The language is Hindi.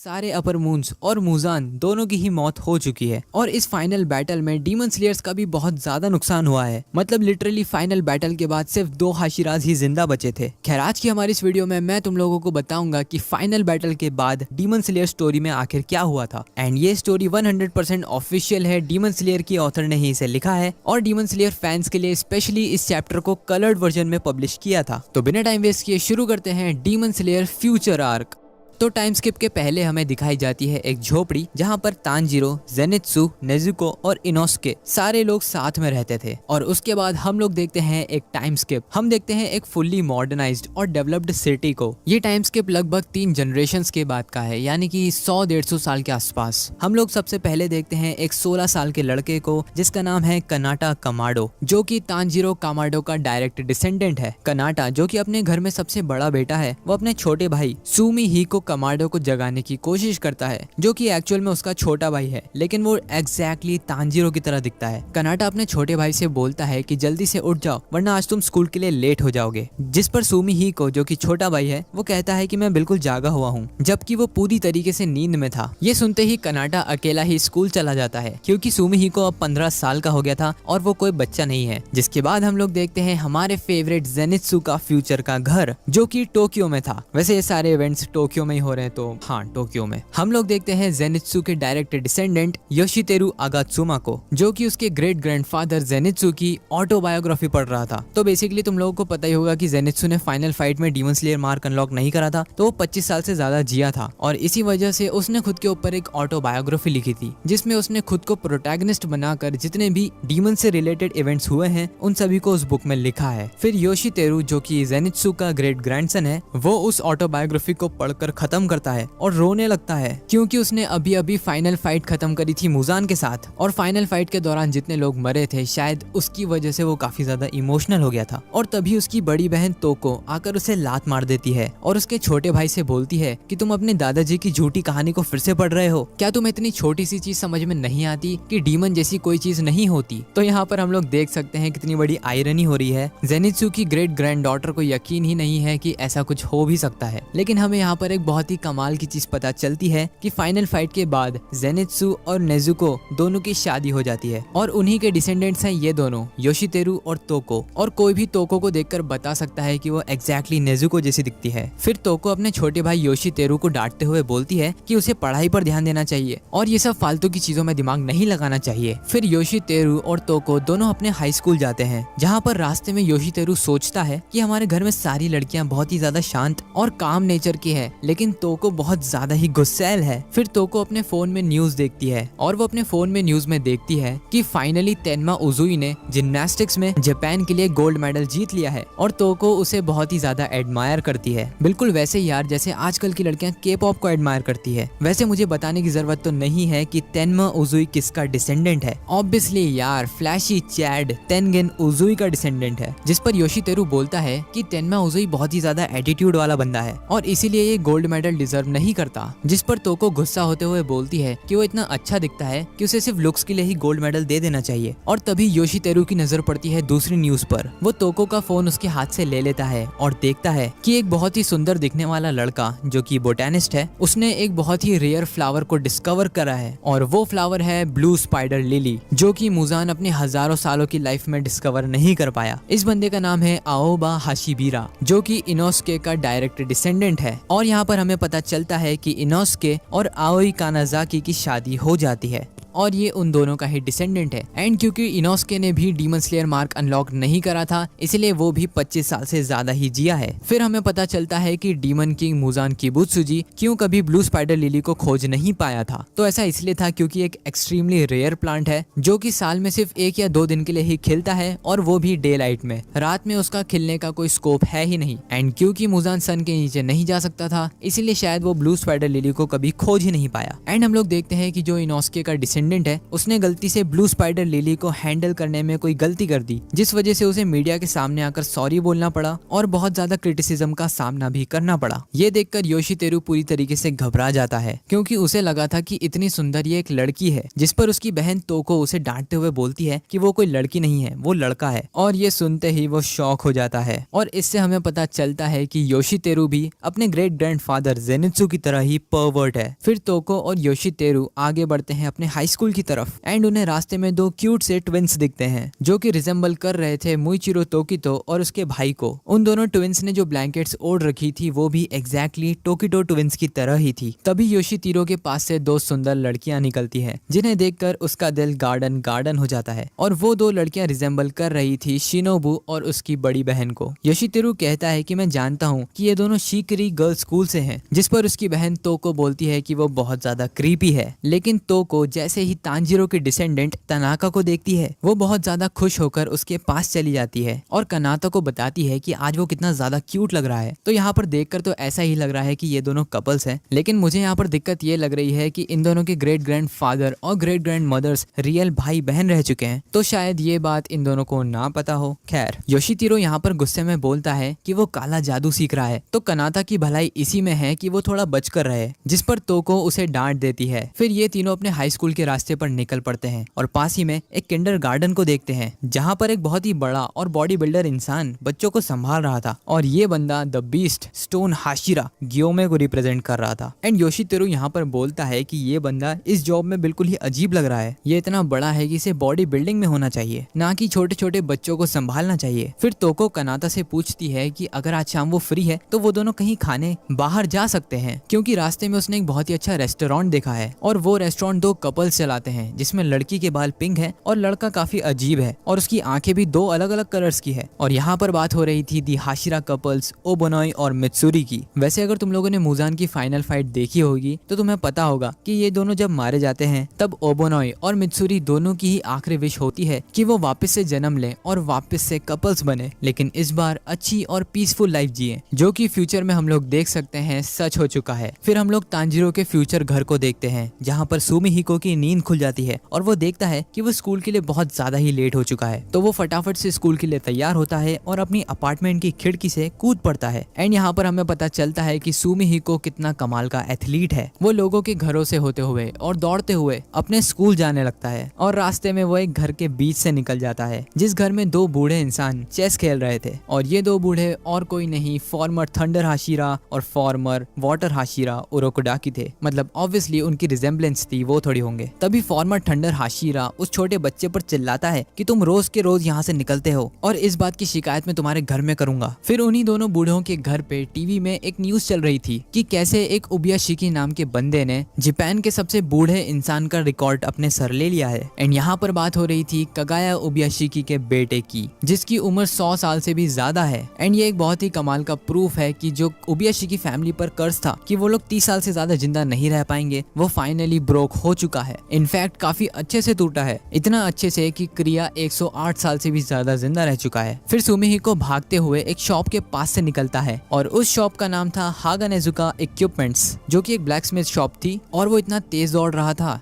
सारे अपर मून्स और मुजान दोनों की ही मौत हो चुकी है और इस फाइनल बैटल में डीमन स्लेयर्स का भी बहुत ज्यादा नुकसान हुआ है। मतलब लिटरली फाइनल बैटल के बाद सिर्फ 2 हाशिराज ही जिंदा बचे थे। खैर आज की हमारी इस वीडियो में मैं तुम लोगों को बताऊंगा कि फाइनल बैटल के बाद डीमन स्लेयर स्टोरी में आखिर क्या हुआ था। एंड ये स्टोरी 100% ऑफिशियल है, डीमन स्लेयर की ऑथर ने ही इसे लिखा है और डीमन स्लेयर फैंस के लिए स्पेशली इस चैप्टर को कलर्ड वर्जन में पब्लिश किया था। तो बिना टाइम वेस्ट किए शुरू करते हैं डीमन स्लेयर फ्यूचर आर्क। तो टाइम स्किप के पहले हमें दिखाई जाती है एक झोपड़ी जहां पर तांजीरो, जेनित्सु, नेजुको और इनोस्के सारे लोग साथ में रहते थे। और उसके बाद हम लोग देखते हैं एक टाइम स्किप। हम देखते हैं एक फुल्ली मॉडर्नाइज्ड और डेवलप्ड सिटी को। ये टाइम स्किप लगभग 3 जनरेशंस के बाद का है, यानी कि 100-150 साल के आसपास। हम लोग सबसे पहले देखते हैं एक 16 साल के लड़के को जिसका नाम है कनाटा कमाडो, जो कि तांजीरो कामाडो का डायरेक्ट डिसेंडेंट है। कनाटा जो कि अपने घर में सबसे बड़ा बेटा है, वो अपने छोटे भाई सुमी ही को कमाडो को जगाने की कोशिश करता है, जो कि एक्चुअल में उसका छोटा भाई है, लेकिन वो एग्जैक्टली तांजीरो की तरह दिखता है। कनाटा अपने छोटे भाई से बोलता है कि जल्दी से उठ जाओ वरना आज तुम स्कूल के लिए लेट हो जाओगे। जिस पर सुमी ही को, जो कि छोटा भाई है, वो कहता है कि मैं बिल्कुल जागा हुआ हूँ, जबकि वो पूरी तरीके से नींद में था। ये सुनते ही कनाटा अकेला ही स्कूल चला जाता है क्योंकि सुमी ही को अब 15 साल का हो गया था और वो कोई बच्चा नहीं है। जिसके बाद हम लोग देखते हैं हमारे फेवरेट जेनित्सु का फ्यूचर का घर, जो कि टोक्यो में था। वैसे ये सारे इवेंट्स टोक्यो में ही हो रहे हैं, तो हाँ टोक्यो में। हम लोग देखते हैं जेनित्सु के डायरेक्ट डिसेंडेंट योशितेरु अगात्सुमा को, जो कि उसके ग्रेट ग्रैंडफादर जेनित्सु की ऑटोबायोग्राफी पढ़ रहा था। तो बेसिकली तुम लोगों को पता ही होगा कि जेनित्सु ने फाइनल फाइट में डीमन स्लेयर मार्क अनलॉक नहीं करा था, तो वो 25 साल से ज्यादा जिया था और इसी वजह से उसने खुद के ऊपर एक ऑटोबायोग्राफी लिखी थी, जिसमें उसने खुद को प्रोटैगनिस्ट बनाकर जितने भी डीमन से रिलेटेड इवेंट्स हुए हैं उन सभी को उस बुक में लिखा है। फिर योशितेरु, जो कि जेनित्सु का ग्रेट ग्रैंडसन है, वो उस ऑटोबायोग्राफी को पढ़कर खत्म करता है और रोने लगता है क्योंकि उसने अभी अभी फाइनल फाइट खत्म करी थी मुजान के साथ और फाइनल फाइट के दौरान जितने लोग मरे थे शायद उसकी वजह से वो काफी ज्यादा इमोशनल हो गया था। और तभी उसकी बड़ी बहन तोको आकर उसे लात मार देती है और उसके छोटे भाई से बोलती है कि तुम अपने दादाजी की झूठी कहानी को फिर से पढ़ रहे हो, क्या तुम्हें इतनी छोटी सी चीज समझ में नहीं आती कि डीमन जैसी कोई चीज नहीं होती। तो यहाँ पर हम लोग देख सकते हैं कितनी बड़ी आयरनी हो रही है। जेनित्सु की ग्रेट ग्रैंड डॉटर को यकीन ही नहीं है कि ऐसा कुछ हो भी सकता है, लेकिन हमें यहाँ पर एक बहुत ही कमाल की चीज पता चलती है कि फाइनल फाइट के बाद जेनित्सु और नेजुको दोनों की शादी हो जाती है और उन्हीं के डिसेंडेंट्स हैं ये दोनों, योशितेरु और तोको। और कोई भी तोको को देखकर बता सकता है कि वो एग्जैक्टली नेजुको जैसी दिखती है। फिर तोको अपने छोटे भाई योशितेरु को डांटते हुए बोलती है कि उसे पढ़ाई पर ध्यान देना चाहिए और ये सब फालतू की चीजों में दिमाग नहीं लगाना चाहिए। फिर योशितेरु और तोको दोनों अपने हाई स्कूल जाते हैं, जहाँ पर रास्ते में योशितेरु सोचता है कि हमारे घर में सारी लड़कियां बहुत ही ज्यादा शांत और काम नेचर की है, लेकिन तोको बहुत ज्यादा ही गुस्सैल है। फिर तोको अपने फोन में न्यूज देखती है और वो अपने फोन में न्यूज में देखती है कि फाइनली तेनमा उजुई ने जिम्नास्टिक्स में जापान के लिए गोल्ड मेडल जीत लिया है और तोको उसे बहुत ही ज्यादा एडमायर करती है। बिल्कुल वैसे यार जैसे आजकल की लड़कियां के पॉप को एडमायर करती है। वैसे मुझे बताने की जरूरत तो नहीं है कि तेनमा उजुई किसका डिसेंडेंट है। ऑब्वियसली यार फ्लैशी चैड तेनगेन उजुई का डिसेंडेंट है। जिस पर योशितेरु बोलता है कि तेनमा उजुई बहुत ही ज्यादा एटीट्यूड वाला बंदा है और इसीलिए ये गोल्ड मेडल डिजर्व नहीं करता। जिस पर तोको गुस्सा होते हुए बोलती है कि वो इतना अच्छा दिखता है कि उसे सिर्फ लुक्स के लिए ही गोल्ड मेडल दे देना चाहिए। और तभी योशितेरु की नजर पड़ती है दूसरी न्यूज पर। वो तोको का फोन उसके हाथ से ले लेता है और देखता है कि एक बहुत ही सुंदर दिखने वाला लड़का, जो कि बोटेनिस्ट है, उसने एक बहुत ही रेयर फ्लावर को डिस्कवर करा है और वो फ्लावर है ब्लू स्पाइडर लिली, जो कि मुजान अपने हजारों सालों की लाइफ में डिस्कवर नहीं कर पाया। इस बंदे का नाम है आओबा हाशिबिरा, जो कि इनोस्के का डायरेक्ट डिसेंडेंट है। और यहाँ पर हमें पता चलता है कि इनोस्के और आओई कानाजाकी की शादी हो जाती है और ये उन दोनों का ही डिसेंडेंट है। एंड क्योंकि इनोस्के ने भी डीमन स्लेयर मार्क अनलॉक नहीं करा था, इसलिए वो भी 25 साल से ज्यादा ही जिया है। फिर हमें पता चलता है कि डीमन किंग मुजान किबुत्सुजी क्यों कभी ब्लू स्पाइडर लिली को खोज नहीं पाया था। तो ऐसा इसलिए था क्योंकि एक एक्सट्रीमली रेयर प्लांट है, जो कि साल में सिर्फ 1 या 2 दिन के लिए ही खिलता है और वो भी डे लाइट में। रात में उसका खिलने का कोई स्कोप है ही नहीं। एंड क्योंकि मुजान सन के नीचे नहीं जा सकता था, इसीलिए शायद वो ब्लू स्पाइडर लिली को कभी खोज ही नहीं पाया। एंड हम लोग देखते हैं कि जो इनोस्के का डिसेंडेंट अटेंडेंट है उसने गलती से ब्लू स्पाइडर लिली को हैंडल करने में कोई गलती कर दी, जिस वजह से उसे मीडिया के सामने आकर सॉरी बोलना पड़ा और बहुत ज्यादा क्रिटिसिज्म का सामना भी करना पड़ा। ये देखकर योशितेरू पूरी तरीके से घबरा जाता है क्योंकि उसे लगा था कि इतनी सुंदर ये एक लड़की है, जिस पर उसकी बहन तोको उसे डांटते हुए बोलती है कि वो कोई लड़की नहीं है, वो लड़का है। और ये सुनते ही वो शॉक हो जाता है और इससे हमें पता चलता है कि योशितेरू भी अपने ग्रेट ग्रैंडफादर जेनित्सु की तरह ही परवर्ट है। फिर तोको और योशितेरू आगे बढ़ते हैं अपने हाई स्कूल की तरफ एंड उन्हें रास्ते में दो क्यूट से ट्विंस दिखते हैं जो कि रिजेंबल कर रहे थे मुइचिरो तोकितो और उसके भाई को। उन दोनों ट्विंस ने जो ब्लैंकेट्स ओढ़ रखी थी वो भी एग्जैक्टली टोकितो ट्विंस की तरह ही थी। तभी योशितेरू के पास से दो सुंदर लड़कियां निकलती हैं जिन्हें देखकर उसका दिल गार्डन गार्डन हो जाता है और वो दो लड़कियां रिजेंबल कर रही थी शिनोबू और उसकी बड़ी बहन को। योशितेरू कहता है कि मैं जानता हूँ कि ये दोनों शिकरी गर्ल्स स्कूल से हैं, जिस पर उसकी बहन तोको बोलती है कि वो बहुत ज्यादा क्रीपी है। लेकिन तोको जैसे ही तांजीरो के डिसेंडेंट तनाका को देखती है वो बहुत ज्यादा खुश होकर उसके पास चली जाती है और कनाता को बताती है कि आज वो कितना ज्यादा क्यूट लग रहा है। तो यहाँ पर देखकर तो ऐसा ही लग रहा है कि ये दोनों कपल्स हैं, लेकिन मुझे यहाँ पर दिक्कत ये लग रही है कि इन दोनों के ग्रेट ग्रैंडफादर और ग्रेट ग्रैंड मदर्स रियल भाई बहन रह चुके हैं, तो शायद ये बात इन दोनों को ना पता हो। खैर, योशितेरू यहाँ पर गुस्से में बोलता है कि वो काला जादू सीख रहा है, तो कनाता की भलाई इसी में है कि वो थोड़ा बच कर रहे, जिस पर तोको उसे डांट देती है। फिर ये तीनों अपने हाई स्कूल के रास्ते पर निकल पड़ते हैं और पास ही में एक किंडरगार्टन को देखते हैं जहाँ पर एक बहुत ही बड़ा और बॉडी बिल्डर इंसान बच्चों को संभाल रहा था और ये बंदा द बीस्ट स्टोन हाशिरा ग्योमे को रिप्रेजेंट कर रहा था। एंड योशितेरू यहाँ पर बोलता है कि ये बंदा इस जॉब में बिल्कुल ही अजीब लग रहा है, ये इतना बड़ा है कि इसे बॉडी बिल्डिंग में होना चाहिए, ना कि छोटे छोटे बच्चों को संभालना चाहिए। फिर तोको कनाता से पूछती है कि अगर आज शाम वो फ्री है तो वो दोनों कहीं खाने बाहर जा सकते हैं, क्योंकि रास्ते में उसने एक बहुत ही अच्छा रेस्टोरेंट देखा है और वो रेस्टोरेंट दो कपल्स चलाते हैं जिसमें लड़की के बाल पिंक है और लड़का काफी अजीब है और उसकी आंखें भी दो अलग अलग कलर्स की है। और यहाँ पर बात हो रही थी दी हाशिरा कपल्स ओबोनोई और मित्सुरी की। वैसे अगर तुम लोगों ने मुजान की फाइनल फाइट देखी होगी तो तुम्हें पता होगा कि ये दोनों जब मारे जाते हैं तब ओबोनोई और मित्सुरी दोनों की ही आखिरी विश होती है कि वो वापस से जन्म लें और वापस से कपल्स बने, लेकिन इस बार अच्छी और पीसफुल लाइफ जिए, जो कि फ्यूचर में हम लोग देख सकते हैं सच हो चुका है। फिर हम लोग तांजीरो के फ्यूचर घर को देखते हैं जहाँ पर सुमिहिको की नींद खुल जाती है और वो देखता है कि वो स्कूल के लिए बहुत ज्यादा ही लेट हो चुका है, तो वो फटाफट से स्कूल के लिए तैयार होता है और अपनी अपार्टमेंट की खिड़की से कूद पड़ता है। एंड यहाँ पर हमें पता चलता है कि सुमिहिको कितना कमाल का एथलीट है। वो लोगों के घरों से होते हुए और दौड़ते हुए अपने स्कूल जाने लगता है और रास्ते में वो एक घर के बीच से निकल जाता है जिस घर में दो बूढ़े इंसान चेस खेल रहे थे और ये दो बूढ़े और कोई नहीं फॉर्मर थंडर हाशिरा और फॉर्मर वाटर हाशिरा उरोकोडाकी थे। मतलब ऑब्वियसली उनकी रिजेम्बलेंस थी, वो थोड़ी होंगे। तभी फॉर्मर थंडर हाशिरा उस छोटे बच्चे पर चिल्लाता है कि तुम रोज के रोज यहाँ से निकलते हो और इस बात की शिकायत मैं तुम्हारे घर में करूंगा। फिर उन्हीं दोनों बूढ़ों के घर पे टीवी में एक न्यूज चल रही थी कि कैसे एक उबियाशिकी नाम के बंदे ने जापान के सबसे बूढ़े इंसान का रिकॉर्ड अपने सर ले लिया है। एंड यहाँ पर बात हो रही थी कगाया उबियाशिकी के बेटे की, जिसकी उम्र 100 साल से भी ज्यादा है। एंड ये एक बहुत ही कमाल का प्रूफ है कि जो उबियाशिकी फैमिली पर कर्ज था कि वो लोग 30 साल से ज्यादा जिंदा नहीं रह पाएंगे, वो फाइनली ब्रोक हो चुका है। इनफैक्ट काफी अच्छे से टूटा है, इतना अच्छे से कि क्रिया 108 साल से भी ज्यादा जिंदा रह चुका है। फिर सुमिहिको भागते हुए एक शॉप के पास से निकलता है और उस शॉप का नाम था हागा नेजुका इक्विपमेंट्स, जो कि एक ब्लैकस्मिथ शॉप थी और वो इतना तेज दौड़ रहा था